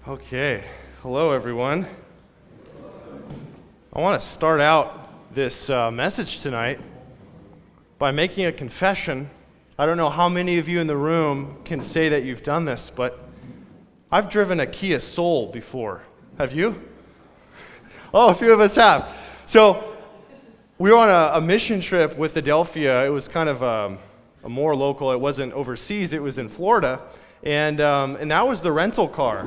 Okay, hello everyone. I want to start out this message tonight by making a confession. I don't know how many of you in the room can say that you've done this, but I've driven a Kia Soul before. Have you? Oh, a few of us have. So we were on a mission trip with Adelphia. It was kind of a more local. It wasn't overseas. It was in Florida, and that was the rental car.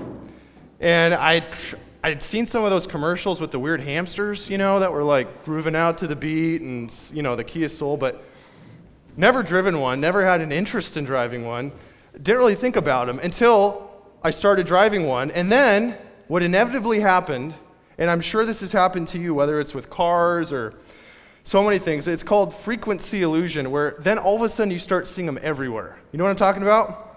And I'd seen some of those commercials with the weird hamsters, that were like grooving out to the beat and, the Kia Soul, but never driven one, never had an interest in driving one, didn't really think about them until I started driving one. And then what inevitably happened, and I'm sure this has happened to you, whether it's with cars or so many things, it's called frequency illusion, where then all of a sudden you start seeing them everywhere. You know what I'm talking about?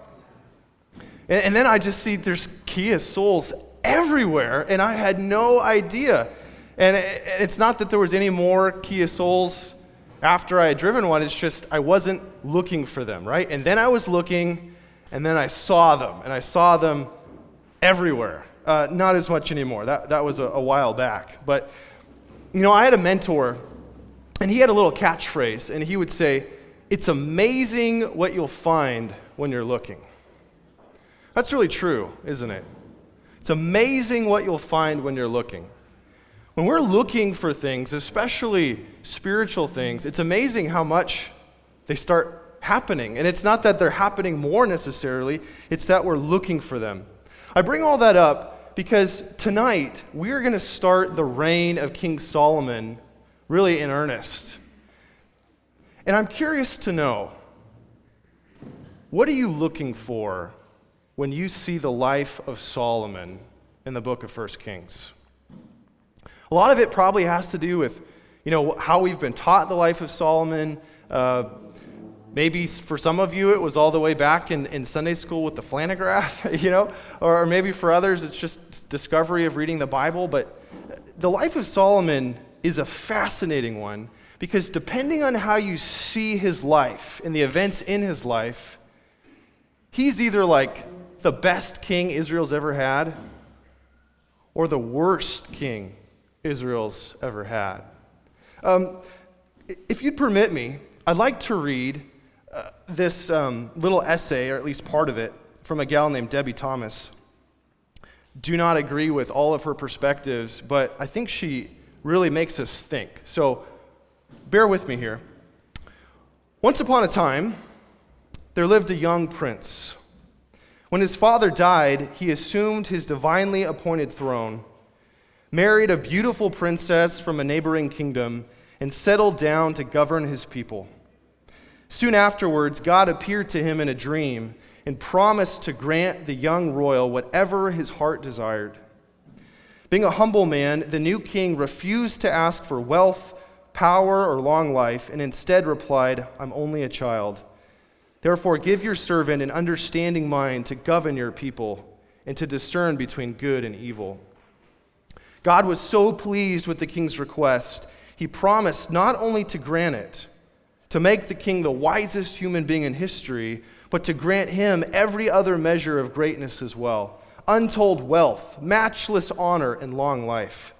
And then I just see there's Kia Souls everywhere, and I had no idea. And it's not that there was any more Kia Souls after I had driven one, it's just I wasn't looking for them, right? And then I was looking, and then I saw them everywhere. Not as much anymore. That was a while back. But, I had a mentor, and he had a little catchphrase, and he would say, "It's amazing what you'll find when you're looking." That's really true, isn't it? It's amazing what you'll find when you're looking. When we're looking for things, especially spiritual things, it's amazing how much they start happening. And it's not that they're happening more necessarily, it's that we're looking for them. I bring all that up because tonight we're going to start the reign of King Solomon really in earnest. And I'm curious to know, what are you looking for when you see the life of Solomon in the book of 1 Kings? A lot of it probably has to do with, how we've been taught the life of Solomon. Maybe for some of you it was all the way back in Sunday school with the flannograph, or maybe for others it's just discovery of reading the Bible. But the life of Solomon is a fascinating one because depending on how you see his life and the events in his life, he's either like the best king Israel's ever had, or the worst king Israel's ever had. If you'd permit me, I'd like to read this little essay, or at least part of it, from a gal named Debbie Thomas. Do not agree with all of her perspectives, but I think she really makes us think. So bear with me here. Once upon a time, there lived a young prince. When his father died, he assumed his divinely appointed throne, married a beautiful princess from a neighboring kingdom, and settled down to govern his people. Soon afterwards, God appeared to him in a dream and promised to grant the young royal whatever his heart desired. Being a humble man, the new king refused to ask for wealth, power, or long life, and instead replied, "I'm only a child. Therefore, give your servant an understanding mind to govern your people and to discern between good and evil." God was so pleased with the king's request, he promised not only to grant it, to make the king the wisest human being in history, but to grant him every other measure of greatness as well: untold wealth, matchless honor, and long life.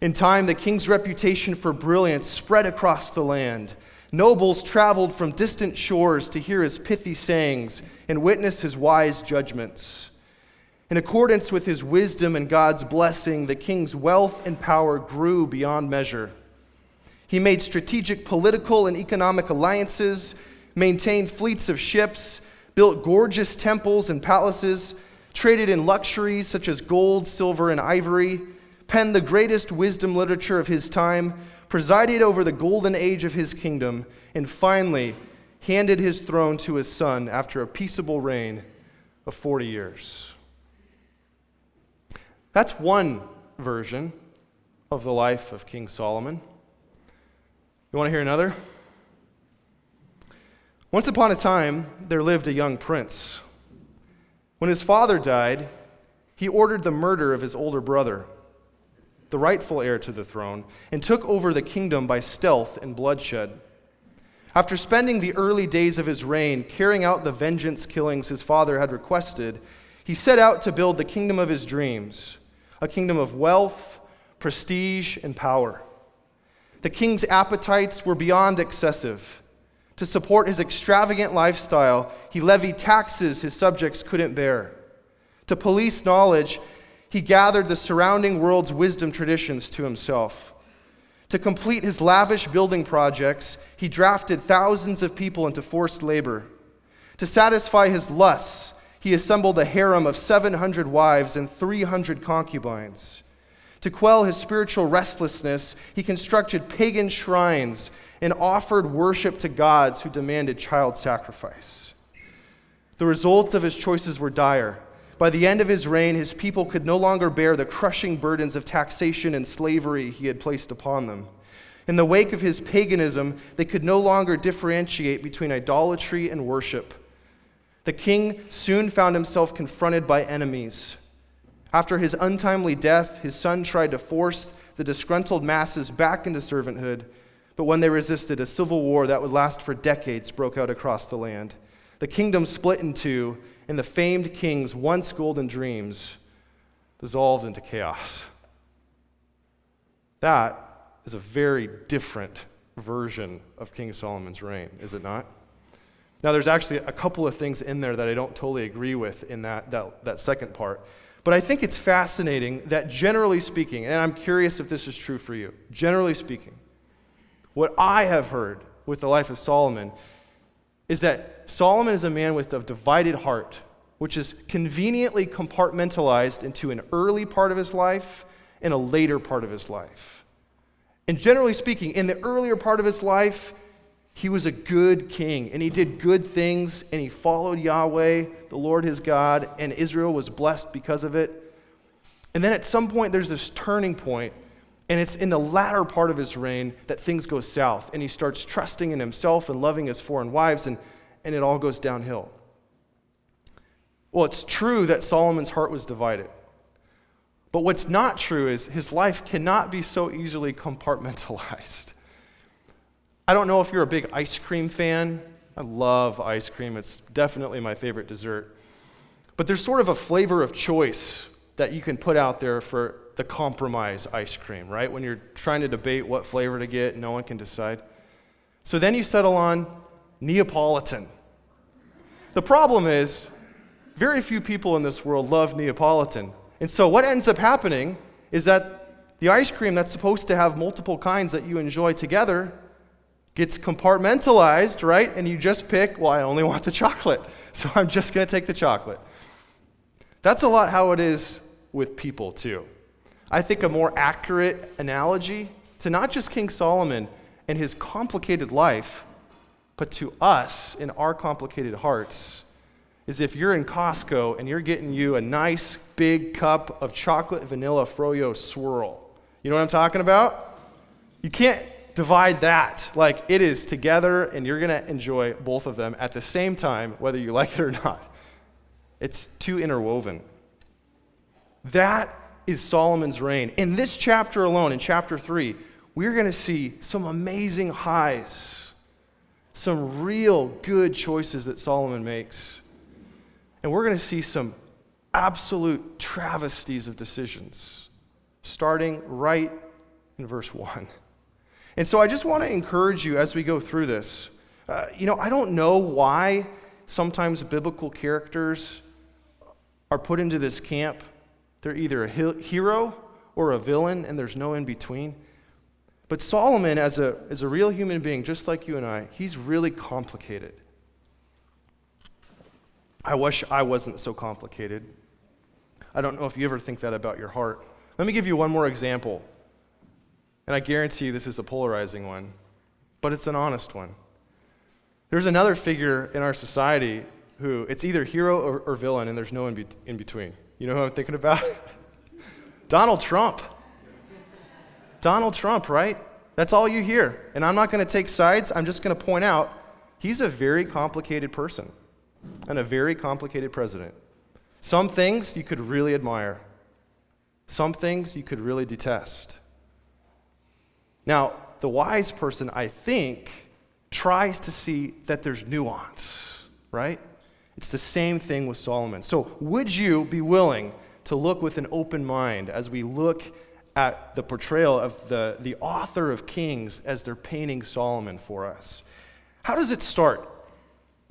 In time, the king's reputation for brilliance spread across the land. Nobles traveled from distant shores to hear his pithy sayings and witness his wise judgments. In accordance with his wisdom and God's blessing, the king's wealth and power grew beyond measure. He made strategic political and economic alliances, maintained fleets of ships, built gorgeous temples and palaces, traded in luxuries such as gold, silver, and ivory, penned the greatest wisdom literature of his time, presided over the golden age of his kingdom, and finally handed his throne to his son after a peaceable reign of 40 years. That's one version of the life of King Solomon. You want to hear another? Once upon a time, there lived a young prince. When his father died, he ordered the murder of his older brother, the rightful heir to the throne, and took over the kingdom by stealth and bloodshed. After spending the early days of his reign carrying out the vengeance killings his father had requested, He set out to build the kingdom of his dreams, a kingdom of wealth, prestige, and power. The king's appetites were beyond excessive. To support his extravagant lifestyle, he levied taxes his subjects couldn't bear. To police knowledge, he gathered the surrounding world's wisdom traditions to himself. To complete his lavish building projects, he drafted thousands of people into forced labor. To satisfy his lusts, he assembled a harem of 700 wives and 300 concubines. To quell his spiritual restlessness, he constructed pagan shrines and offered worship to gods who demanded child sacrifice. The results of his choices were dire. By the end of his reign, his people could no longer bear the crushing burdens of taxation and slavery he had placed upon them. In the wake of his paganism, they could no longer differentiate between idolatry and worship. The king soon found himself confronted by enemies. After his untimely death, his son tried to force the disgruntled masses back into servanthood, but when they resisted, a civil war that would last for decades broke out across the land. The kingdom split in two, and the famed king's once golden dreams dissolved into chaos. That is a very different version of King Solomon's reign, is it not? Now, there's actually a couple of things in there that I don't totally agree with in that second part. But I think it's fascinating that generally speaking, and I'm curious if this is true for you, generally speaking, what I have heard with the life of Solomon is that Solomon is a man with a divided heart, which is conveniently compartmentalized into an early part of his life and a later part of his life. And generally speaking, in the earlier part of his life, he was a good king, and he did good things, and he followed Yahweh, the Lord his God, and Israel was blessed because of it. And then at some point, there's this turning point, and it's in the latter part of his reign that things go south, and he starts trusting in himself and loving his foreign wives, and it all goes downhill. Well, it's true that Solomon's heart was divided. But what's not true is his life cannot be so easily compartmentalized. I don't know if you're a big ice cream fan. I love ice cream. It's definitely my favorite dessert. But there's sort of a flavor of choice that you can put out there for the compromise ice cream, right? When you're trying to debate what flavor to get, no one can decide. So then you settle on Neapolitan. The problem is, very few people in this world love Neapolitan. And so what ends up happening is that the ice cream that's supposed to have multiple kinds that you enjoy together gets compartmentalized, right? And you just pick, well, I only want the chocolate, so I'm just going to take the chocolate. That's a lot how it is with people, too. I think a more accurate analogy to not just King Solomon and his complicated life, but to us in our complicated hearts, is if you're in Costco and you're getting you a nice big cup of chocolate vanilla froyo swirl. You know what I'm talking about? You can't divide that. Like, it is together, and you're going to enjoy both of them at the same time, whether you like it or not. It's too interwoven. That is Solomon's reign. In this chapter alone, in chapter 3, we're going to see some amazing highs, some real good choices that Solomon makes. And we're going to see some absolute travesties of decisions, starting right in verse 1. And so I just want to encourage you as we go through this. I don't know why sometimes biblical characters are put into this camp. They're either a hero or a villain, and there's no in between. But Solomon, as a real human being, just like you and I, he's really complicated. I wish I wasn't so complicated. I don't know if you ever think that about your heart. Let me give you one more example. And I guarantee you this is a polarizing one, but it's an honest one. There's another figure in our society who, it's either hero or villain, and there's no in between. You know who I'm thinking about? Donald Trump. Donald Trump, right? That's all you hear. And I'm not going to take sides. I'm just going to point out he's a very complicated person and a very complicated president. Some things you could really admire. Some things you could really detest. Now, the wise person, I think, tries to see that there's nuance, right? It's the same thing with Solomon. So would you be willing to look with an open mind as we look at the portrayal of the author of Kings as they're painting Solomon for us? How does it start?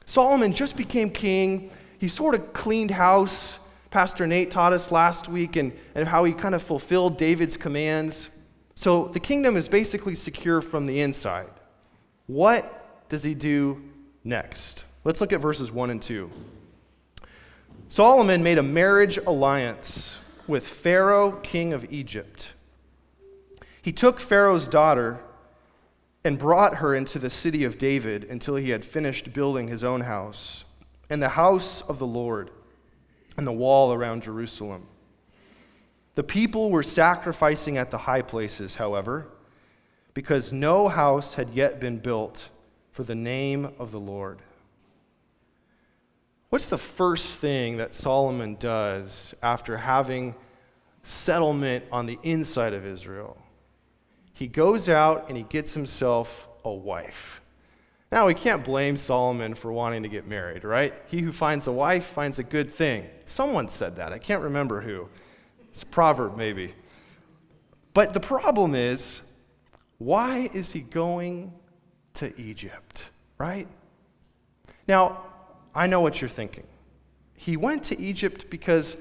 Solomon just became king. He sort of cleaned house. Pastor Nate taught us last week and how he kind of fulfilled David's commands. So the kingdom is basically secure from the inside. What does he do next? Let's look at verses 1 and 2. Solomon made a marriage alliance with Pharaoh, king of Egypt. He took Pharaoh's daughter and brought her into the city of David until he had finished building his own house, and the house of the Lord, and the wall around Jerusalem. The people were sacrificing at the high places, however, because no house had yet been built for the name of the Lord. What's the first thing that Solomon does after having settlement on the inside of Israel? He goes out and he gets himself a wife. Now, we can't blame Solomon for wanting to get married, right? He who finds a wife finds a good thing. Someone said that. I can't remember who. It's a proverb, maybe. But the problem is, why is he going to Egypt, right? Now, I know what you're thinking. He went to Egypt because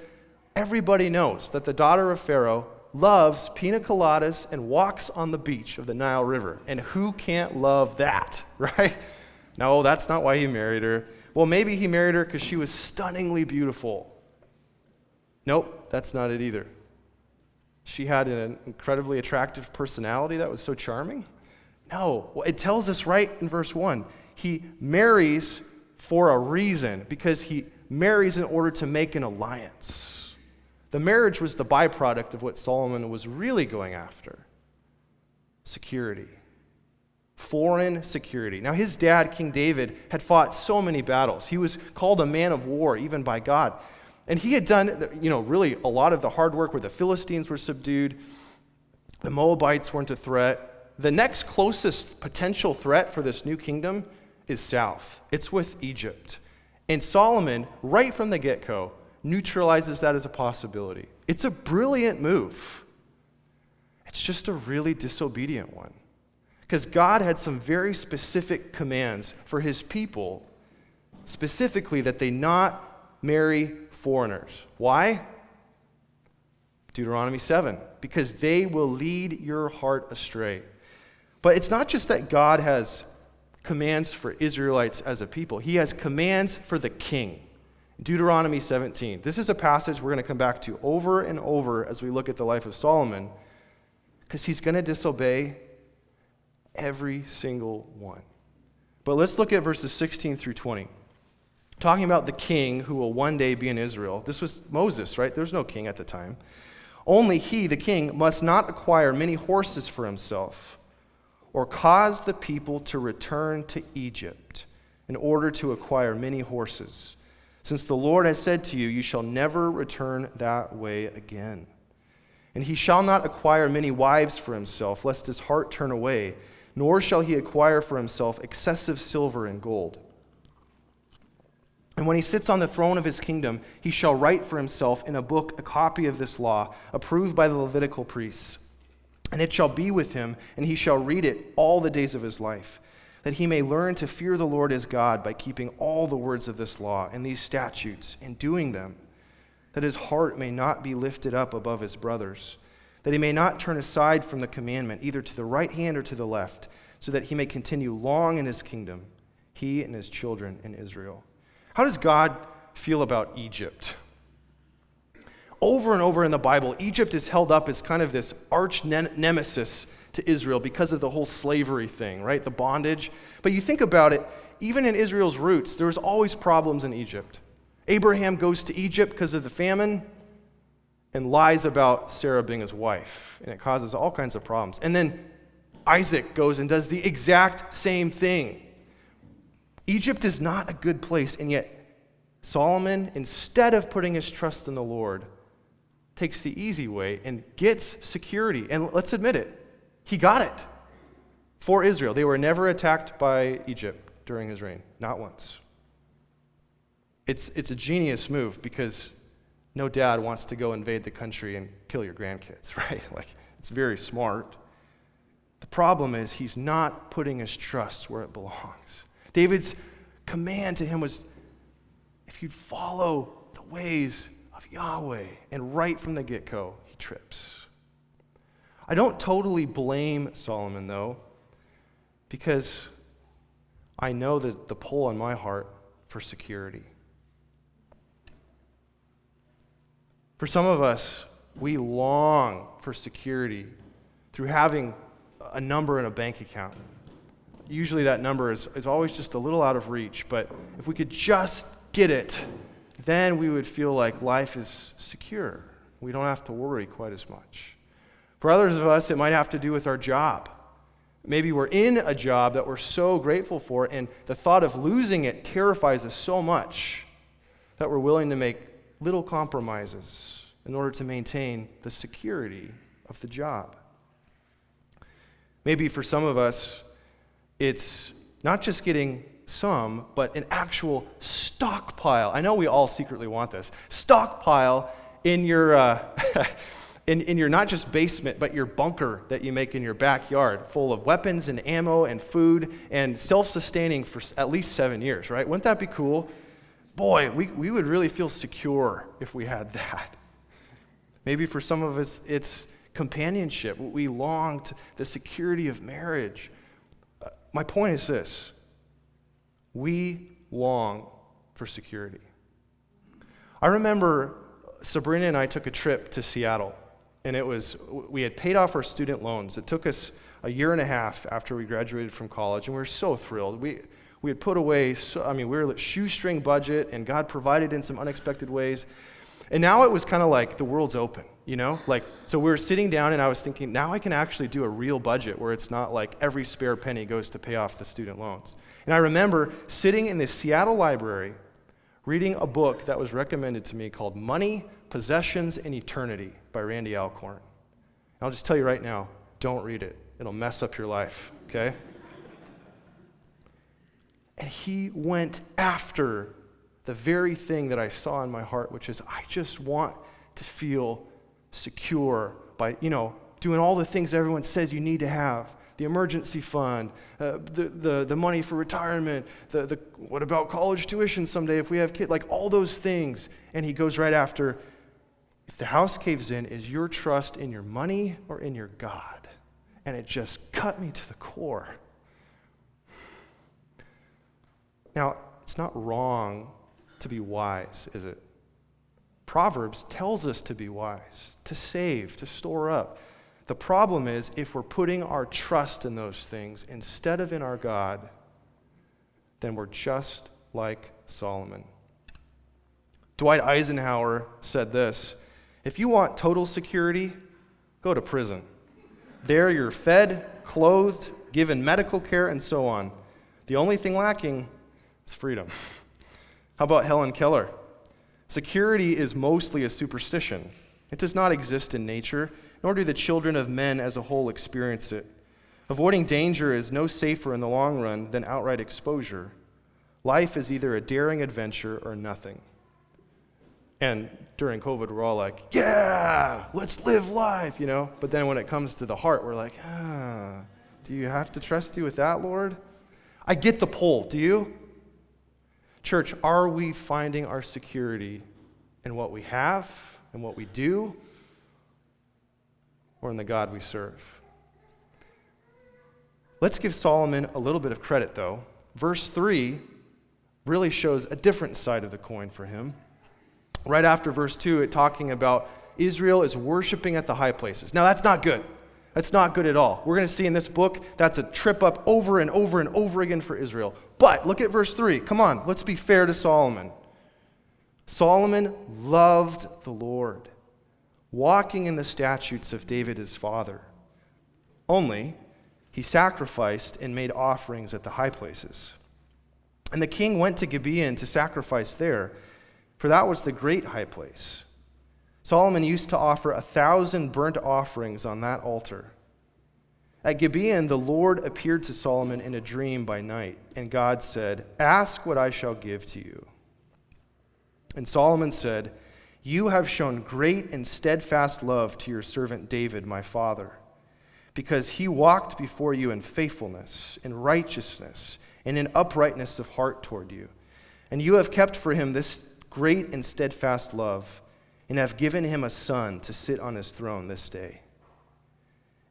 everybody knows that the daughter of Pharaoh loves pina coladas and walks on the beach of the Nile River. And who can't love that, right? No, that's not why he married her. Well, maybe he married her because she was stunningly beautiful. Nope, that's not it either. She had an incredibly attractive personality that was so charming. No, well, it tells us right in verse 1. He marries for a reason, because he marries in order to make an alliance. The marriage was the byproduct of what Solomon was really going after. Security. Foreign security. Now, his dad, King David, had fought so many battles. He was called a man of war, even by God. And he had done, really a lot of the hard work where the Philistines were subdued. The Moabites weren't a threat. The next closest potential threat for this new kingdom is south. It's with Egypt. And Solomon, right from the get-go, neutralizes that as a possibility. It's a brilliant move. It's just a really disobedient one. Because God had some very specific commands for his people, specifically that they not marry foreigners. Why? Deuteronomy 7. Because they will lead your heart astray. But it's not just that God has commands for Israelites as a people. He has commands for the king. Deuteronomy 17. This is a passage we're going to come back to over and over as we look at the life of Solomon, because he's going to disobey every single one. But let's look at verses 16 through 20. Talking about the king who will one day be in Israel. This was Moses, right? There's no king at the time. Only he, the king, must not acquire many horses for himself, or cause the people to return to Egypt in order to acquire many horses. Since the Lord has said to you, you shall never return that way again. And he shall not acquire many wives for himself, lest his heart turn away, nor shall he acquire for himself excessive silver and gold. And when he sits on the throne of his kingdom, he shall write for himself in a book a copy of this law, approved by the Levitical priests. And it shall be with him, and he shall read it all the days of his life, that he may learn to fear the Lord his God by keeping all the words of this law and these statutes and doing them, that his heart may not be lifted up above his brothers, that he may not turn aside from the commandment, either to the right hand or to the left, so that he may continue long in his kingdom, he and his children in Israel. How does God feel about Egypt? Over and over in the Bible, Egypt is held up as kind of this arch nemesis to Israel because of the whole slavery thing, right? The bondage. But you think about it, even in Israel's roots, there was always problems in Egypt. Abraham goes to Egypt because of the famine and lies about Sarah being his wife, and it causes all kinds of problems. And then Isaac goes and does the exact same thing. Egypt is not a good place, and yet Solomon, instead of putting his trust in the Lord, takes the easy way and gets security. And let's admit it, he got it for Israel. They were never attacked by Egypt during his reign, not once. It's a genius move because no dad wants to go invade the country and kill your grandkids, right? Like, it's very smart. The problem is he's not putting his trust where it belongs. David's command to him was, if you follow the ways of Yahweh, and right from the get-go, he trips. I don't totally blame Solomon, though, because I know that the pull on my heart for security. For some of us, we long for security through having a number in a bank account. Usually that number is always just a little out of reach, but if we could just get it, then we would feel like life is secure. We don't have to worry quite as much. For others of us, it might have to do with our job. Maybe we're in a job that we're so grateful for, and the thought of losing it terrifies us so much that we're willing to make little compromises in order to maintain the security of the job. Maybe for some of us, it's not just getting some, but an actual stockpile. I know we all secretly want this. Stockpile in your in your not just basement, but your bunker that you make in your backyard, full of weapons and ammo and food and self-sustaining for at least 7 years, right? Wouldn't that be cool? Boy, we would really feel secure if we had that. Maybe for some of us, it's companionship. We long to the security of marriage. My point is this. We long for security. I remember Sabrina and I took a trip to Seattle, and we had paid off our student loans. It took us a year and a half after we graduated from college, and we were so thrilled. We had put away, we were a shoestring budget, and God provided in some unexpected ways. And now it was kind of like the world's open, you know? So we were sitting down, and I was thinking, now I can actually do a real budget where it's not like every spare penny goes to pay off the student loans. And I remember sitting in the Seattle library reading a book that was recommended to me called Money, Possessions, and Eternity by Randy Alcorn. And I'll just tell you right now, don't read it. It'll mess up your life, okay? And he went after the very thing that I saw in my heart, which is I just want to feel secure by, doing all the things everyone says you need to have. The emergency fund, the money for retirement, what about college tuition someday if we have kids, like all those things. And he goes right after, if the house caves in, is your trust in your money or in your God? And it just cut me to the core. Now, it's not wrong to be wise, is it? Proverbs tells us to be wise, to save, to store up. The problem is if we're putting our trust in those things instead of in our God, then we're just like Solomon. Dwight Eisenhower said this, if you want total security, go to prison. There you're fed, clothed, given medical care, and so on. The only thing lacking is freedom. How about Helen Keller? Security is mostly a superstition. It does not exist in nature, nor do the children of men as a whole experience it. Avoiding danger is no safer in the long run than outright exposure. Life is either a daring adventure or nothing. And during COVID, we're all like, yeah, let's live life, But then when it comes to the heart, we're like, do you have to trust you with that, Lord? I get the pull, do you? Church, are we finding our security in what we have and what we do, or in the God we serve? Let's give Solomon a little bit of credit, though. Verse 3 really shows a different side of the coin for him. Right after verse 2, it's talking about Israel is worshiping at the high places. Now, that's not good. That's not good at all. We're going to see in this book that's a trip up over and over and over again for Israel. But look at verse 3. Come on, let's be fair to Solomon. Solomon loved the Lord, walking in the statutes of David his father. Only he sacrificed and made offerings at the high places. And the king went to Gibeon to sacrifice there, for that was the great high place. Solomon used to offer 1,000 burnt offerings on that altar. At Gibeon, the Lord appeared to Solomon in a dream by night, and God said, "Ask what I shall give to you." And Solomon said, "You have shown great and steadfast love to your servant David, my father, because he walked before you in faithfulness, in righteousness, and in uprightness of heart toward you. And you have kept for him this great and steadfast love, and have given him a son to sit on his throne this day.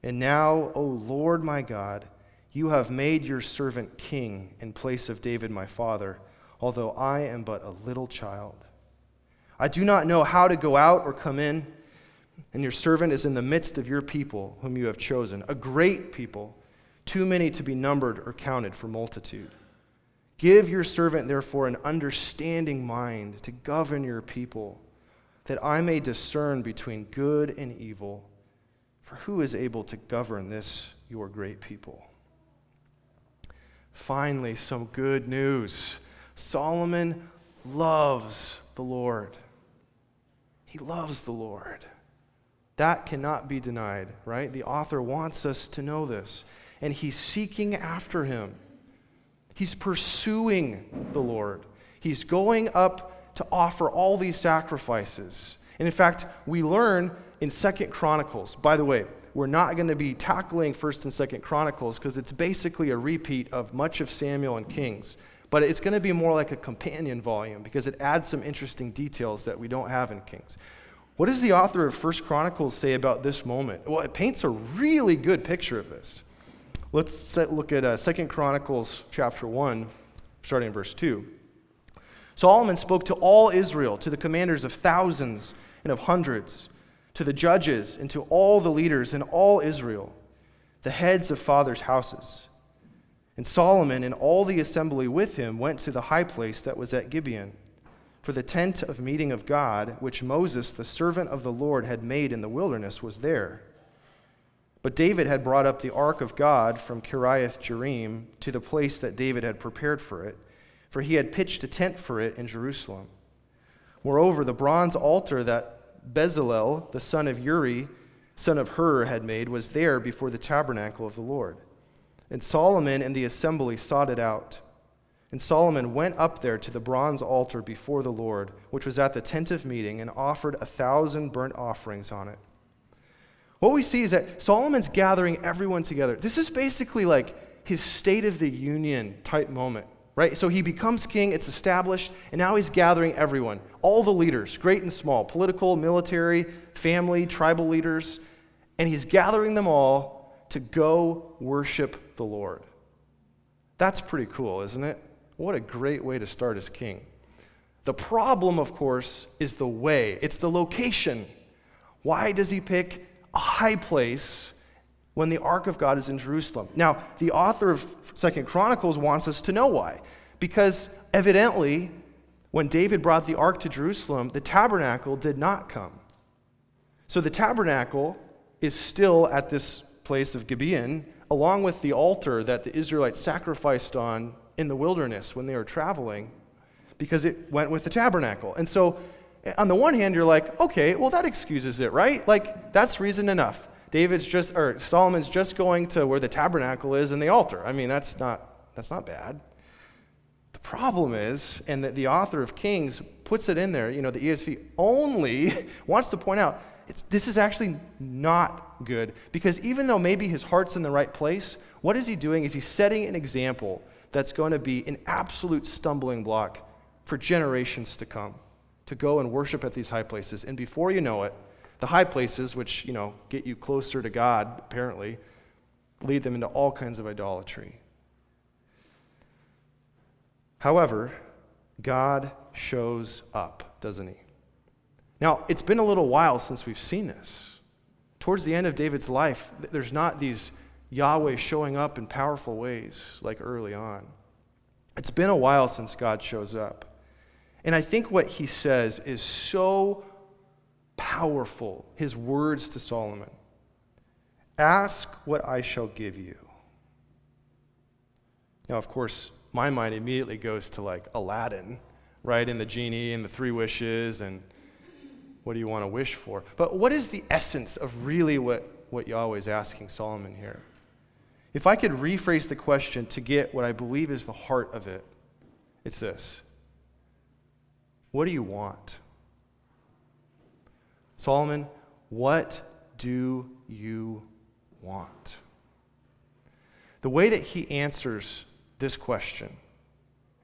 And now, O Lord my God, you have made your servant king in place of David my father, although I am but a little child. I do not know how to go out or come in, and your servant is in the midst of your people whom you have chosen, a great people, too many to be numbered or counted for multitude. Give your servant, therefore, an understanding mind to govern your people, that I may discern between good and evil. For who is able to govern this, your great people?" Finally, some good news. Solomon loves the Lord. He loves the Lord. That cannot be denied, right? The author wants us to know this. And he's seeking after him. He's pursuing the Lord. He's going up to offer all these sacrifices. And in fact, we learn in 2 Chronicles. By the way, we're not going to be tackling 1 and 2 Chronicles because it's basically a repeat of much of Samuel and Kings. But it's going to be more like a companion volume because it adds some interesting details that we don't have in Kings. What does the author of 1 Chronicles say about this moment? Well, it paints a really good picture of this. Let's look at 2 Chronicles chapter 1, starting in verse 2. Solomon spoke to all Israel, to the commanders of thousands and of hundreds, to the judges and to all the leaders in all Israel, the heads of fathers' houses. And Solomon and all the assembly with him went to the high place that was at Gibeon, for the tent of meeting of God, which Moses, the servant of the Lord, had made in the wilderness, was there. But David had brought up the ark of God from Kiriath-Jearim to the place that David had prepared for it, for he had pitched a tent for it in Jerusalem. Moreover, the bronze altar that Bezalel, the son of Uri, son of Hur, had made, was there before the tabernacle of the Lord. And Solomon and the assembly sought it out. And Solomon went up there to the bronze altar before the Lord, which was at the tent of meeting, and offered 1,000 burnt offerings on it. What we see is that Solomon's gathering everyone together. This is basically like his State of the Union type moment, right? So he becomes king, it's established, and now he's gathering everyone, all the leaders, great and small, political, military, family, tribal leaders, and he's gathering them all to go worship the Lord. That's pretty cool, isn't it? What a great way to start as king. The problem, of course, is the way. It's the location. Why does he pick a high place when the ark of God is in Jerusalem? Now, the author of 2 Chronicles wants us to know why. Because evidently, when David brought the ark to Jerusalem, the tabernacle did not come. So the tabernacle is still at this place of Gibeon, along with the altar that the Israelites sacrificed on in the wilderness when they were traveling, because it went with the tabernacle. And so, on the one hand, you're like, okay, well, that excuses it, right? Like, that's reason enough. Solomon's just going to where the tabernacle is and the altar. I mean, that's not bad. The problem is, and the author of Kings puts it in there, the ESV only wants to point out, this is actually not good, because even though maybe his heart's in the right place, what is he doing is he's setting an example that's going to be an absolute stumbling block for generations to come, to go and worship at these high places. And before you know it, the high places, which, get you closer to God, apparently, lead them into all kinds of idolatry. However, God shows up, doesn't he? Now, it's been a little while since we've seen this. Towards the end of David's life, there's not these Yahweh showing up in powerful ways like early on. It's been a while since God shows up. And I think what he says is so powerful, his words to Solomon. Ask what I shall give you. Now, of course, my mind immediately goes to like Aladdin, right? And the genie and the 3 wishes and what do you want to wish for? But what is the essence of really what Yahweh is asking Solomon here? If I could rephrase the question to get what I believe is the heart of it, it's this. what do you want? Solomon, what do you want? The way that he answers this question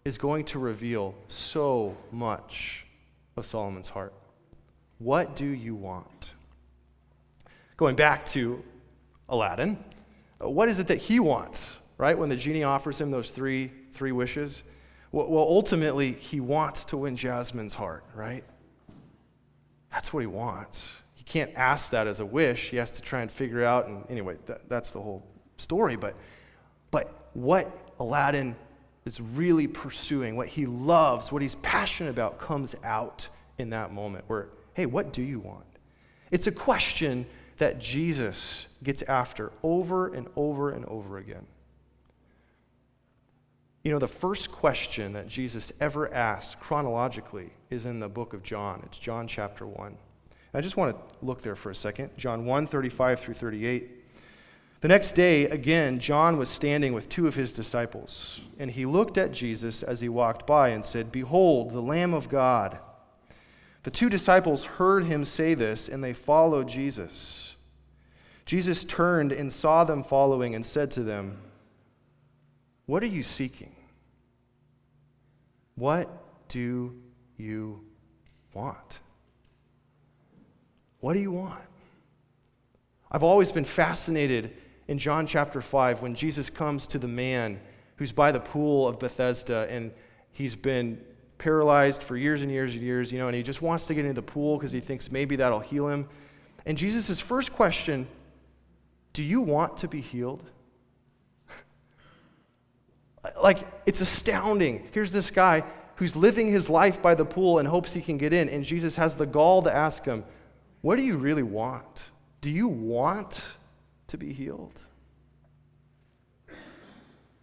is going to reveal so much of Solomon's heart. What do you want? Going back to Aladdin, what is it that he wants, right? When the genie offers him those three wishes, well, ultimately, he wants to win Jasmine's heart, right? That's what he wants. He can't ask that as a wish. He has to try and figure out, and anyway, that's the whole story. But what Aladdin is really pursuing, what he loves, what he's passionate about, comes out in that moment where, hey, what do you want? It's a question that Jesus gets after over and over and over again. You know, the first question that Jesus ever asked chronologically is in the book of John. It's John chapter 1. I just want to look there for a second. John 1, 35 through 38. The next day, again, John was standing with two of his disciples, and he looked at Jesus as he walked by and said, "Behold, the Lamb of God." The two disciples heard him say this, and they followed Jesus. Jesus turned and saw them following and said to them, "What are you seeking? What do you want?" What do you want? I've always been fascinated in John chapter 5 when Jesus comes to the man who's by the pool of Bethesda, and he's been paralyzed for years and years and years, and he just wants to get into the pool because he thinks maybe that'll heal him. And Jesus' first question, do you want to be healed? Like, it's astounding. Here's this guy who's living his life by the pool and hopes he can get in, and Jesus has the gall to ask him, what do you really want? Do you want to be healed?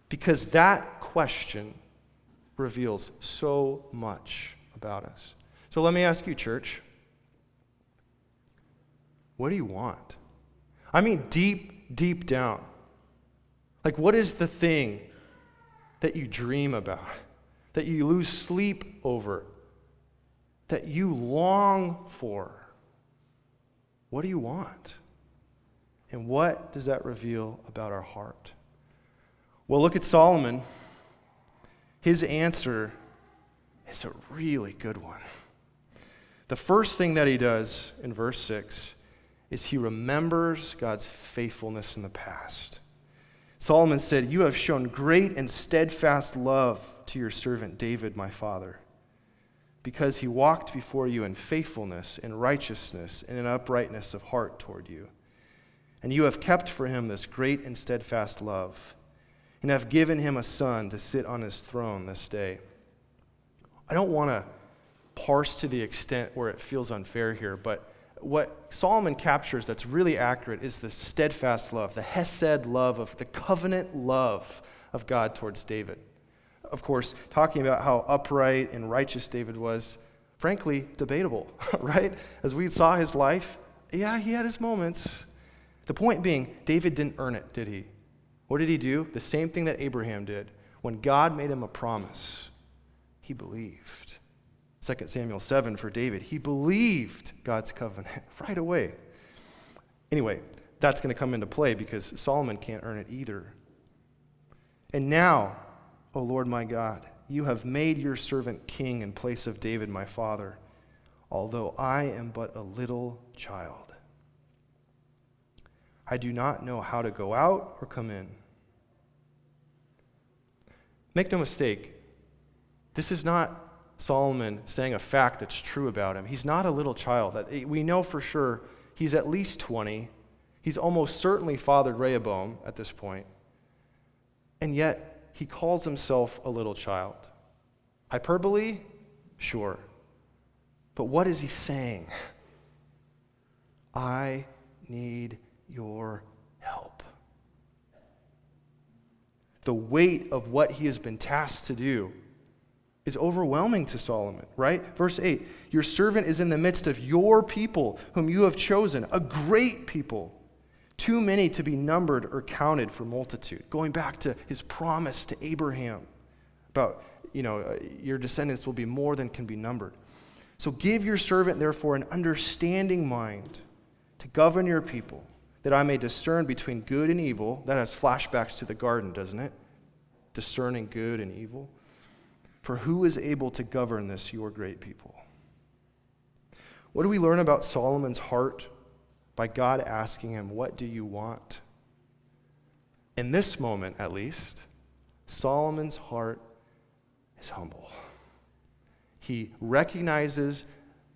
Because that question reveals so much about us. So let me ask you, church, what do you want? I mean, deep down. Like, what is the thing that you dream about, that you lose sleep over, that you long for? What do you want? And what does that reveal about our heart? Well, look at Solomon. His answer is a really good one. The first thing that he does in verse 6 is he remembers God's faithfulness in the past. Solomon said, "You have shown great and steadfast love to your servant David, my father, because he walked before you in faithfulness and righteousness and in uprightness of heart toward you. And you have kept for him this great and steadfast love, and have given him a son to sit on his throne this day." I don't want to parse to the extent where it feels unfair here, but what Solomon captures that's really accurate is the steadfast love, the hesed love, of the covenant love of God towards David. Of course, talking about how upright and righteous David was, frankly, debatable, right? As we saw his life, yeah, he had his moments. The point being, David didn't earn it, did he? What did he do? The same thing that Abraham did. When God made him a promise, he believed. 2 Samuel 7 for David, he believed God's covenant right away. Anyway, that's going to come into play because Solomon can't earn it either. And now, O Lord my God, you have made your servant king in place of David my father, although I am but a little child. I do not know how to go out or come in. Make no mistake, this is not Solomon saying a fact that's true about him. He's not a little child. We know for sure he's at least 20. He's almost certainly fathered Rehoboam at this point. And yet, he calls himself a little child. Hyperbole? Sure. But what is he saying? I need your help. The weight of what he has been tasked to do is overwhelming to Solomon, right? Verse 8, your servant is in the midst of your people whom you have chosen, a great people, too many to be numbered or counted for multitude. Going back to his promise to Abraham about, your descendants will be more than can be numbered. So give your servant, therefore, an understanding mind to govern your people, that I may discern between good and evil. That has flashbacks to the garden, doesn't it? Discerning good and evil. For who is able to govern this, your great people? What do we learn about Solomon's heart by God asking him, what do you want? In this moment, at least, Solomon's heart is humble. He recognizes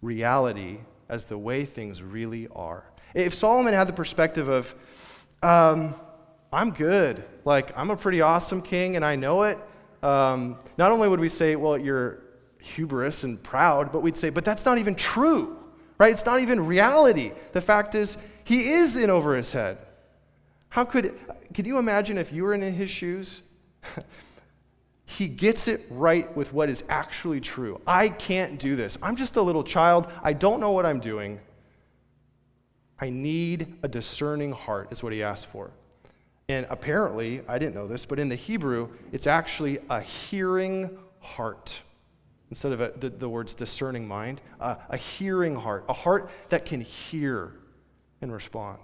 reality as the way things really are. If Solomon had the perspective of, I'm good, like I'm a pretty awesome king and I know it, not only would we say, well, you're hubris and proud, but we'd say, but that's not even true, right? It's not even reality. The fact is, he is in over his head. Could you imagine if you were in his shoes? He gets it right with what is actually true. I can't do this. I'm just a little child. I don't know what I'm doing. I need a discerning heart, is what he asked for. And apparently, I didn't know this, but in the Hebrew, it's actually a hearing heart. Instead of the words discerning mind, a hearing heart, a heart that can hear and respond.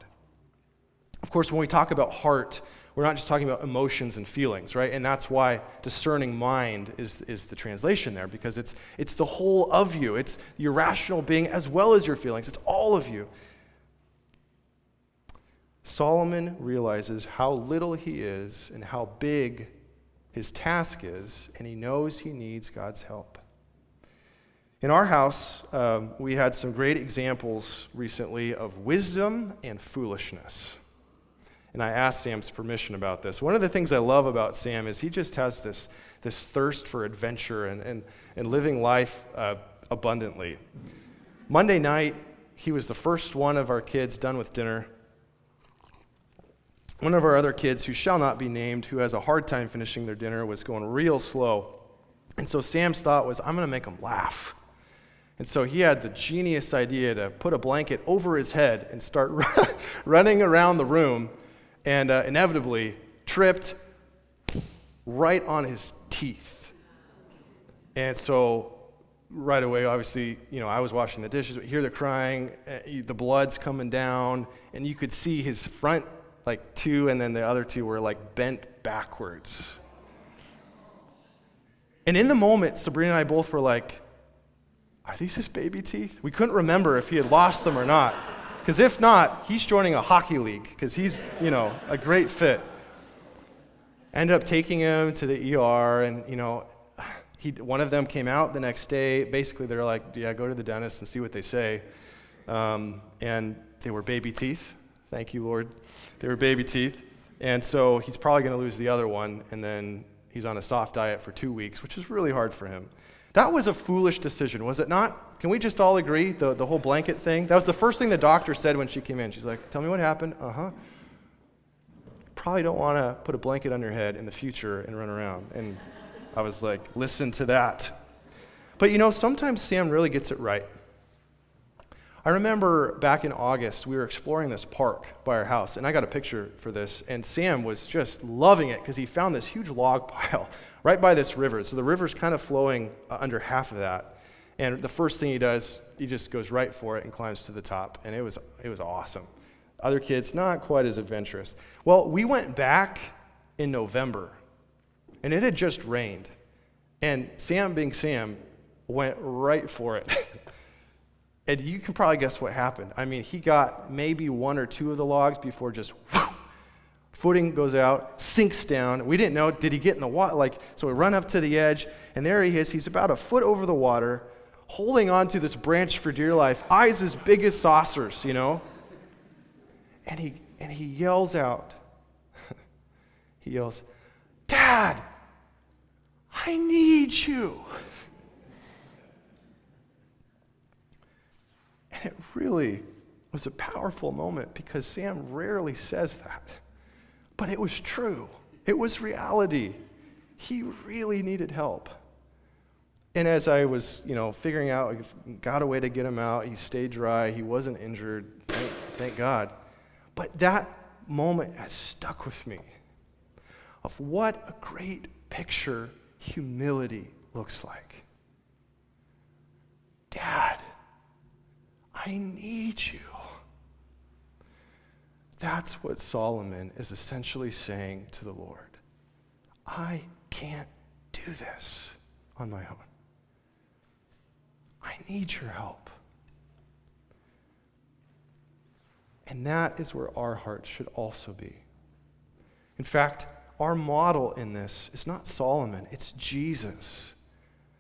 Of course, when we talk about heart, we're not just talking about emotions and feelings, right? And that's why discerning mind is the translation there, because it's the whole of you. It's your rational being as well as your feelings. It's all of you. Solomon realizes how little he is and how big his task is, and he knows he needs God's help. In our house, we had some great examples recently of wisdom and foolishness. And I asked Sam's permission about this. One of the things I love about Sam is he just has this thirst for adventure and living life abundantly. Monday night, he was the first one of our kids done with dinner. One of our other kids, who shall not be named, who has a hard time finishing their dinner, was going real slow. And so Sam's thought was, I'm going to make him laugh. And so he had the genius idea to put a blanket over his head and start running around the room, and inevitably tripped right on his teeth. And so right away, obviously, I was washing the dishes, hear the crying, the blood's coming down, and you could see his front, two, and then the other two were bent backwards. And in the moment, Sabrina and I both were like, are these his baby teeth? We couldn't remember if he had lost them or not. Because if not, he's joining a hockey league, because he's, a great fit. Ended up taking him to the ER, and, one of them came out the next day. Basically, they're like, yeah, go to the dentist and see what they say. And they were baby teeth. Thank you, Lord. They were baby teeth. And so he's probably going to lose the other one, and then he's on a soft diet for 2 weeks, which is really hard for him. That was a foolish decision, was it not? Can we just all agree, the whole blanket thing? That was the first thing the doctor said when she came in. She's like, tell me what happened. Probably don't want to put a blanket on your head in the future and run around. And I was like, listen to that. But sometimes Sam really gets it right. I remember back in August, we were exploring this park by our house, and I got a picture for this, and Sam was just loving it because he found this huge log pile right by this river. So the river's kind of flowing under half of that. And the first thing he does, he just goes right for it and climbs to the top, and it was awesome. Other kids, not quite as adventurous. Well, we went back in November, and it had just rained. And Sam, being Sam, went right for it. And you can probably guess what happened. I mean, he got maybe one or two of the logs before just footing goes out, sinks down. We didn't know, did he get in the water? So we run up to the edge, and there he is. He's about a foot over the water, holding on to this branch for dear life, eyes as big as saucers, And he yells out. He yells, Dad, I need you. And it really was a powerful moment, because Sam rarely says that. But it was true. It was reality. He really needed help. And as I was, figuring out, got a way to get him out, he stayed dry, he wasn't injured, thank God. But that moment has stuck with me of what a great picture humility looks like. Dad, I need you. That's what Solomon is essentially saying to the Lord. I can't do this on my own. I need your help. And that is where our hearts should also be. In fact, our model in this is not Solomon, it's Jesus,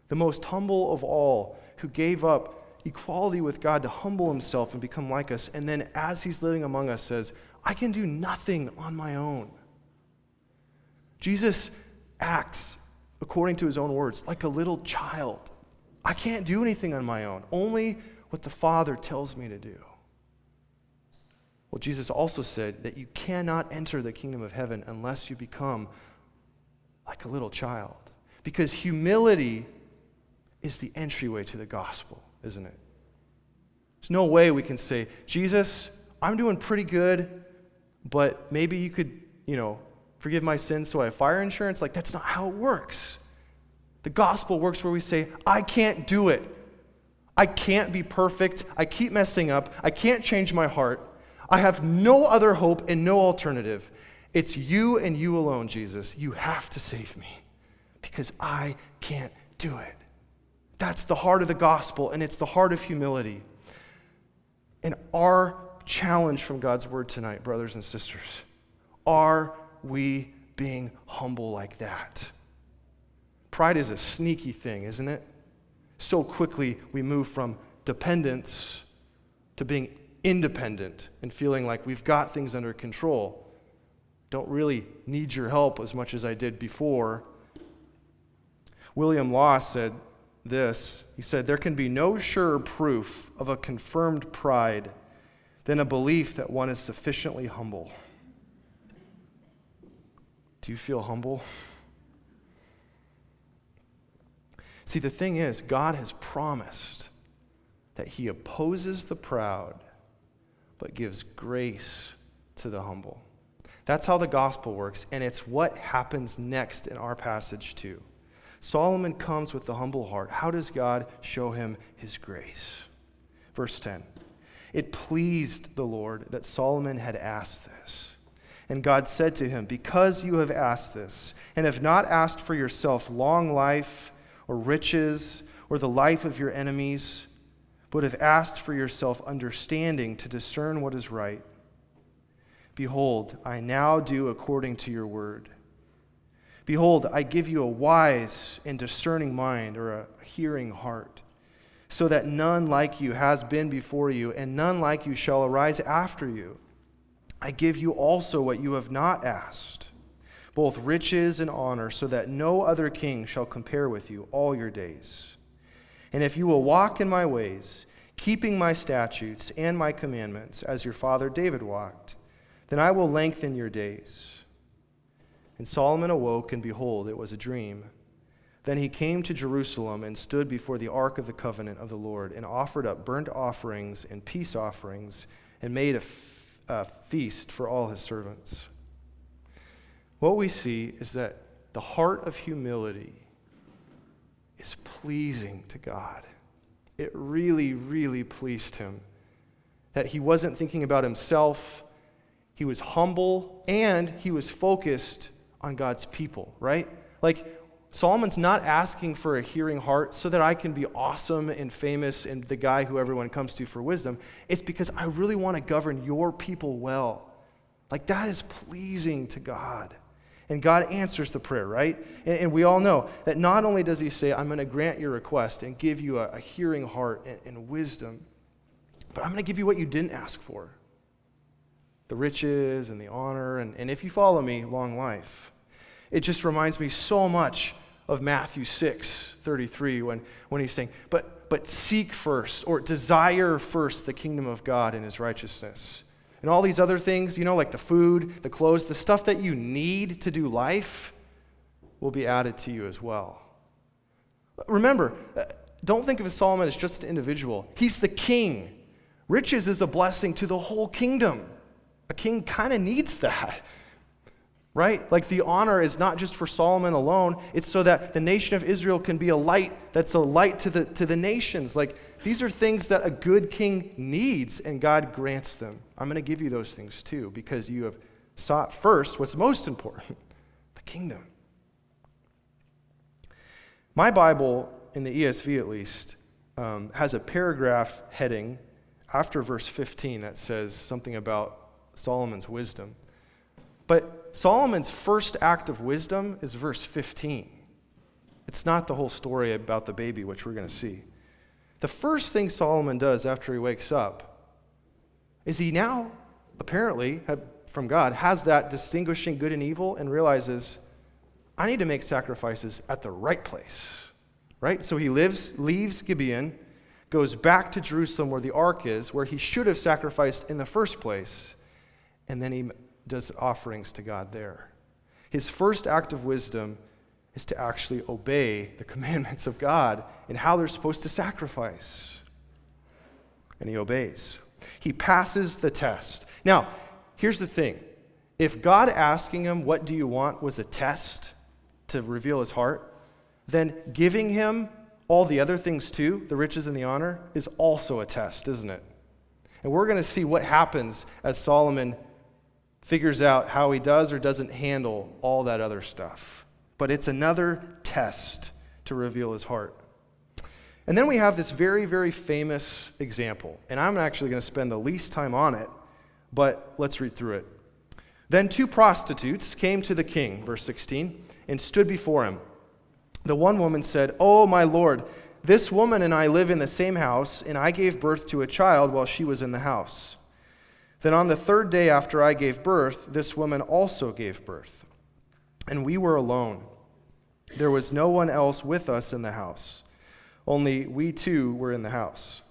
the most humble of all, who gave up equality with God to humble himself and become like us, and then as he's living among us says, I can do nothing on my own. Jesus acts, according to his own words, like a little child. I can't do anything on my own, only what the Father tells me to do. Well, Jesus also said that you cannot enter the kingdom of heaven unless you become like a little child. Because humility is the entryway to the gospel, isn't it? There's no way we can say, Jesus, I'm doing pretty good, but maybe you could, forgive my sins so I have fire insurance. Like, that's not how it works. The gospel works where we say, I can't do it. I can't be perfect. I keep messing up. I can't change my heart. I have no other hope and no alternative. It's you and you alone, Jesus. You have to save me because I can't do it. That's the heart of the gospel, and it's the heart of humility. And our challenge from God's word tonight, brothers and sisters, are we being humble like that? Pride is a sneaky thing, isn't it? So quickly we move from dependence to being independent and feeling like we've got things under control. Don't really need your help as much as I did before. William Law said this. He said, there can be no surer proof of a confirmed pride than a belief that one is sufficiently humble. Do you feel humble? See, the thing is, God has promised that he opposes the proud, but gives grace to the humble. That's how the gospel works, and it's what happens next in our passage too. Solomon comes with the humble heart. How does God show him his grace? Verse 10, it pleased the Lord that Solomon had asked this. And God said to him, because you have asked this, and have not asked for yourself long life, or riches, or the life of your enemies, but have asked for yourself understanding to discern what is right. Behold, I now do according to your word. Behold, I give you a wise and discerning mind, or a hearing heart, so that none like you has been before you, and none like you shall arise after you. I give you also what you have not asked, both riches and honor, so that no other king shall compare with you all your days. And if you will walk in my ways, keeping my statutes and my commandments, as your father David walked, then I will lengthen your days. And Solomon awoke, and behold, it was a dream. Then he came to Jerusalem and stood before the ark of the covenant of the Lord, and offered up burnt offerings and peace offerings, and made a feast for all his servants. What we see is that the heart of humility is pleasing to God. It really, really pleased him that he wasn't thinking about himself. He was humble, and he was focused on God's people, right? Like, Solomon's not asking for a hearing heart so that I can be awesome and famous and the guy who everyone comes to for wisdom. It's because I really want to govern your people well. Like, that is pleasing to God. And God answers the prayer, right? And we all know that not only does he say, I'm going to grant your request and give you a hearing heart and wisdom, but I'm going to give you what you didn't ask for. The riches and the honor, and if you follow me, long life. It just reminds me so much of Matthew 6:33 when he's saying, but seek first, or desire first the kingdom of God and his righteousness. And all these other things, like the food, the clothes, the stuff that you need to do life will be added to you as well. Remember, don't think of Solomon as just an individual. He's the king. Riches is a blessing to the whole kingdom. A king kind of needs that. right? Like the honor is not just for Solomon alone. It's so that the nation of Israel can be a light that's a light to the nations. Like these are things that a good king needs, and God grants them. I'm going to give you those things too, because you have sought first what's most important, the kingdom. My Bible, in the ESV at least, has a paragraph heading after verse 15 that says something about Solomon's wisdom. But Solomon's first act of wisdom is verse 15. It's not the whole story about the baby, which we're going to see. The first thing Solomon does after he wakes up is he now, apparently, from God, has that distinguishing good and evil and realizes, I need to make sacrifices at the right place, right? So he leaves Gibeon, goes back to Jerusalem where the ark is, where he should have sacrificed in the first place, and then he does offerings to God there. His first act of wisdom is to actually obey the commandments of God and how they're supposed to sacrifice. And he obeys. He passes the test. Now, here's the thing. If God asking him, what do you want, was a test to reveal his heart, then giving him all the other things too, the riches and the honor, is also a test, isn't it? And we're going to see what happens as Solomon figures out how he does or doesn't handle all that other stuff. But it's another test to reveal his heart. And then we have this very, very famous example. And I'm actually going to spend the least time on it, but let's read through it. Then 2 prostitutes came to the king, verse 16, and stood before him. The one woman said, "Oh, my lord, this woman and I live in the same house, and I gave birth to a child while she was in the house. Then on the 3rd day after I gave birth, this woman also gave birth. And we were alone. There was no one else with us in the house. Only we two were in the house.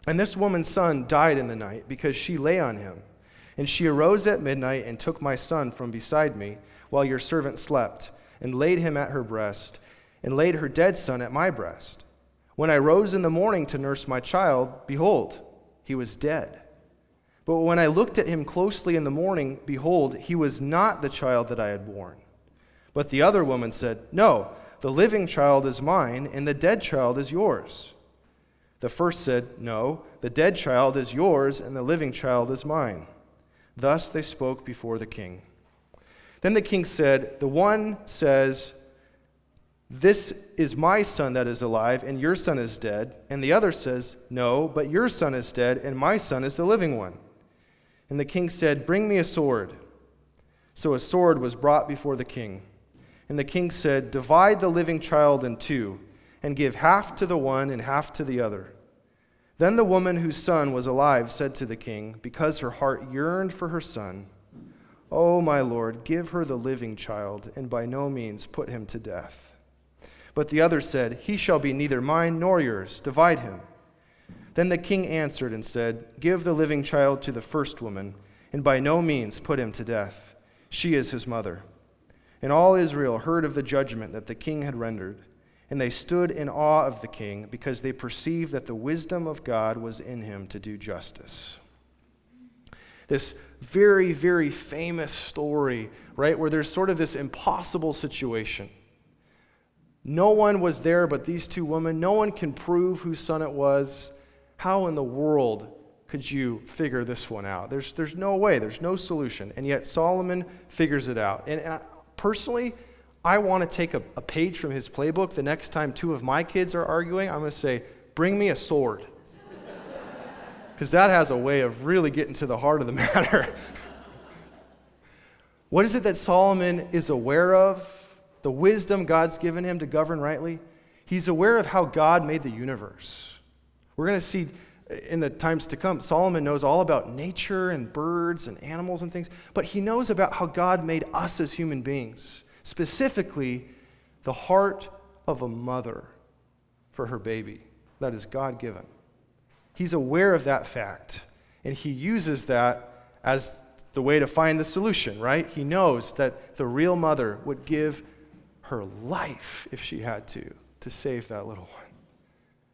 And this woman's son died in the night because she lay on him. And she arose at midnight and took my son from beside me while your servant slept, and laid him at her breast, and laid her dead son at my breast. When I rose in the morning to nurse my child, behold, he was dead. But when I looked at him closely in the morning, behold, he was not the child that I had borne. But the other woman said, No, the living child is mine, and the dead child is yours. The first said, No, the dead child is yours, and the living child is mine. Thus they spoke before the king. Then the king said, The one says, This is my son that is alive, and your son is dead. And the other says, No, but your son is dead, and my son is the living one. And the king said, Bring me a sword. So a sword was brought before the king. And the king said, Divide the living child in 2, and give half to the one and half to the other. Then the woman whose son was alive said to the king, because her heart yearned for her son, O my lord, give her the living child, and by no means put him to death. But the other said, He shall be neither mine nor yours. Divide him. Then the king answered and said, Give the living child to the first woman, and by no means put him to death. She is his mother. And all Israel heard of the judgment that the king had rendered, and they stood in awe of the king, because they perceived that the wisdom of God was in him to do justice. This very, very famous story, right, where there's sort of this impossible situation. No one was there but these 2 women. No one can prove whose son it was. How in the world could you figure this one out? There's no way. There's no solution. And yet Solomon figures it out. And personally, I want to take a page from his playbook. The next time 2 of my kids are arguing, I'm going to say, Bring me a sword. Because that has a way of really getting to the heart of the matter. What is it that Solomon is aware of? The wisdom God's given him to govern rightly? He's aware of how God made the universe. We're going to see in the times to come, Solomon knows all about nature and birds and animals and things, but he knows about how God made us as human beings, specifically the heart of a mother for her baby. That is God-given. He's aware of that fact, and he uses that as the way to find the solution, right? He knows that the real mother would give her life, if she had to save that little one.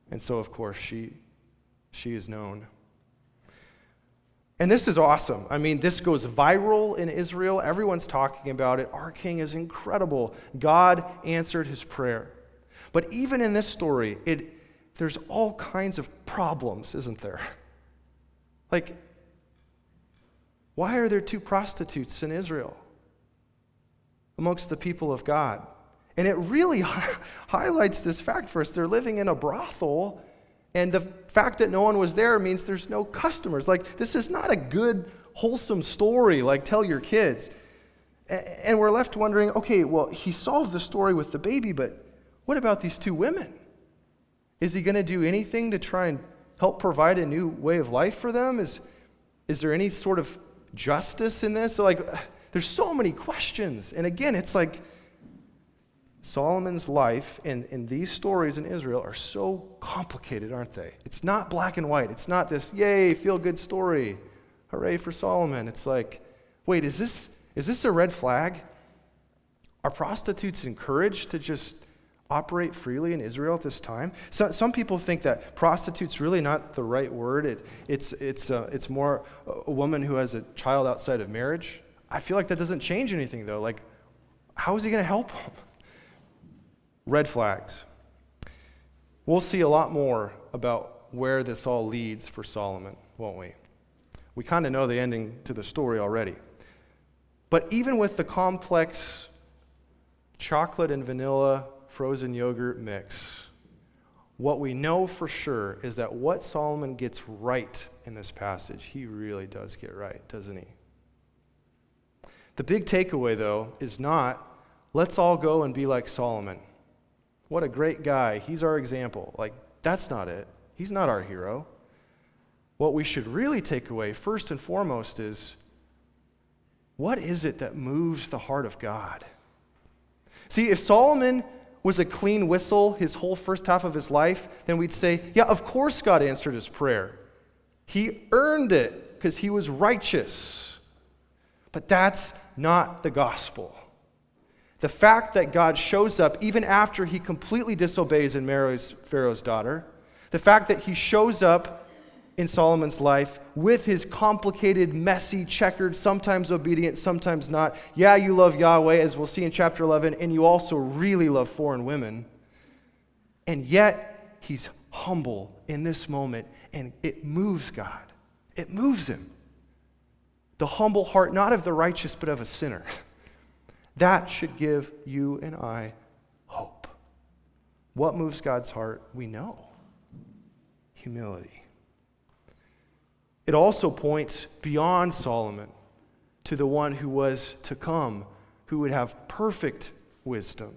And so, of course, she is known. And this is awesome. I mean, this goes viral in Israel. Everyone's talking about it. Our king is incredible. God answered his prayer. But even in this story, there's all kinds of problems, isn't there? Like, why are there 2 prostitutes in Israel amongst the people of God? And it really highlights this fact for us. They're living in a brothel, and the fact that no one was there means there's no customers. Like, this is not a good, wholesome story, like tell your kids. And we're left wondering, okay, well, he solved the story with the baby, but what about these 2 women? Is he going to do anything to try and help provide a new way of life for them? Is there any sort of justice in this? Like, there's so many questions. And again, it's like Solomon's life and these stories in Israel are so complicated, aren't they? It's not black and white. It's not this, yay, feel-good story. Hooray for Solomon. It's like, wait, is this a red flag? Are prostitutes encouraged to just operate freely in Israel at this time? So, some people think that prostitute's really not the right word. It's more a woman who has a child outside of marriage. I feel like that doesn't change anything, though. Like, how is he going to help them? Red flags. We'll see a lot more about where this all leads for Solomon, won't we? We kind of know the ending to the story already. But even with the complex chocolate and vanilla frozen yogurt mix, what we know for sure is that what Solomon gets right in this passage, he really does get right, doesn't he? The big takeaway, though, is not, let's all go and be like Solomon. What a great guy. He's our example. Like, that's not it. He's not our hero. What we should really take away, first and foremost, is what is it that moves the heart of God? See, if Solomon was a clean whistle his whole first half of his life, then we'd say, yeah, of course God answered his prayer. He earned it because he was righteous. But that's not the gospel. The fact that God shows up even after he completely disobeys and marries Pharaoh's daughter, the fact that he shows up in Solomon's life with his complicated, messy, checkered, sometimes obedient, sometimes not. Yeah, you love Yahweh, as we'll see in chapter 11, and you also really love foreign women. And yet, he's humble in this moment, and it moves God. It moves him. The humble heart, not of the righteous, but of a sinner. That should give you and I hope. What moves God's heart? We know. Humility. It also points beyond Solomon to the one who was to come, who would have perfect wisdom,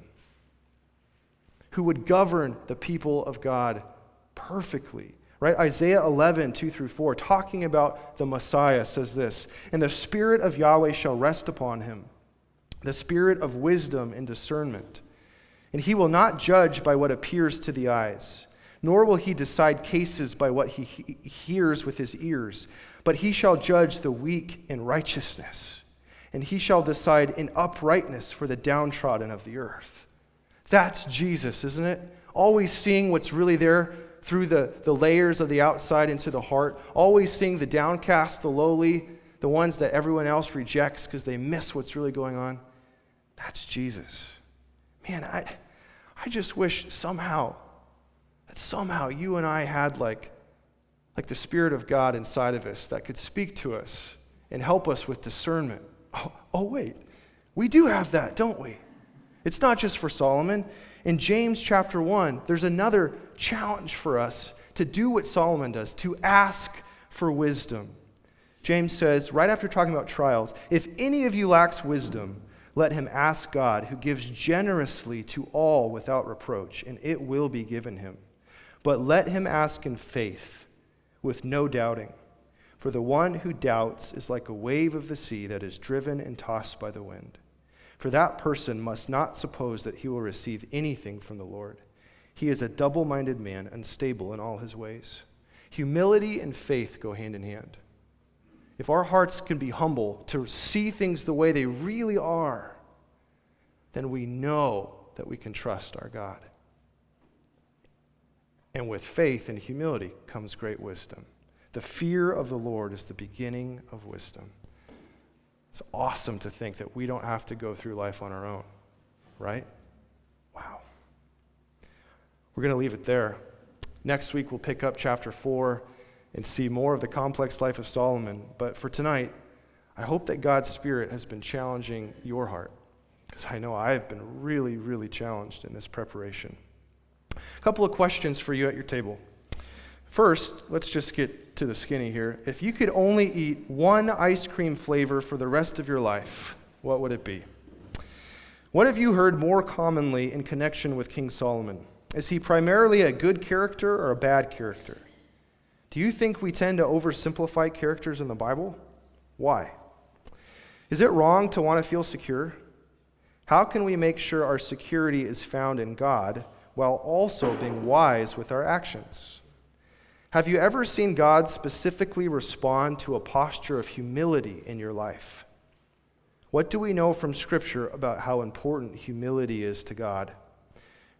who would govern the people of God perfectly. Right? Isaiah 11, 2-4, talking about the Messiah, says this, "And the Spirit of Yahweh shall rest upon him, the Spirit of wisdom and discernment. And he will not judge by what appears to the eyes, nor will he decide cases by what he hears with his ears, but he shall judge the weak in righteousness, and he shall decide in uprightness for the downtrodden of the earth." That's Jesus, isn't it? Always seeing what's really there through the layers of the outside into the heart, always seeing the downcast, the lowly, the ones that everyone else rejects because they miss what's really going on. That's Jesus. Man, I just wish somehow you and I had like the Spirit of God inside of us that could speak to us and help us with discernment. Oh wait, we do have that, don't we? It's not just for Solomon. In James chapter 1, there's another challenge for us to do what Solomon does, to ask for wisdom. James says, right after talking about trials, "If any of you lacks wisdom, let him ask God, who gives generously to all without reproach, and it will be given him. But let him ask in faith, with no doubting. For the one who doubts is like a wave of the sea that is driven and tossed by the wind. For that person must not suppose that he will receive anything from the Lord. He is a double-minded man, unstable in all his ways." Humility and faith go hand in hand. If our hearts can be humble to see things the way they really are, then we know that we can trust our God. And with faith and humility comes great wisdom. The fear of the Lord is the beginning of wisdom. It's awesome to think that we don't have to go through life on our own, right? Wow. We're going to leave it there. Next week, we'll pick up chapter 4 and see more of the complex life of Solomon. But for tonight, I hope that God's Spirit has been challenging your heart, because I know I have been really, really challenged in this preparation. A couple of questions for you at your table. First, let's just get to the skinny here. If you could only eat one ice cream flavor for the rest of your life, what would it be? What have you heard more commonly in connection with King Solomon? Is he primarily a good character or a bad character? Do you think we tend to oversimplify characters in the Bible? Why? Is it wrong to want to feel secure? How can we make sure our security is found in God while also being wise with our actions? Have you ever seen God specifically respond to a posture of humility in your life? What do we know from Scripture about how important humility is to God?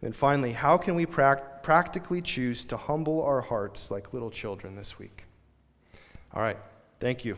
And finally, how can we practically choose to humble our hearts like little children this week? All right, thank you.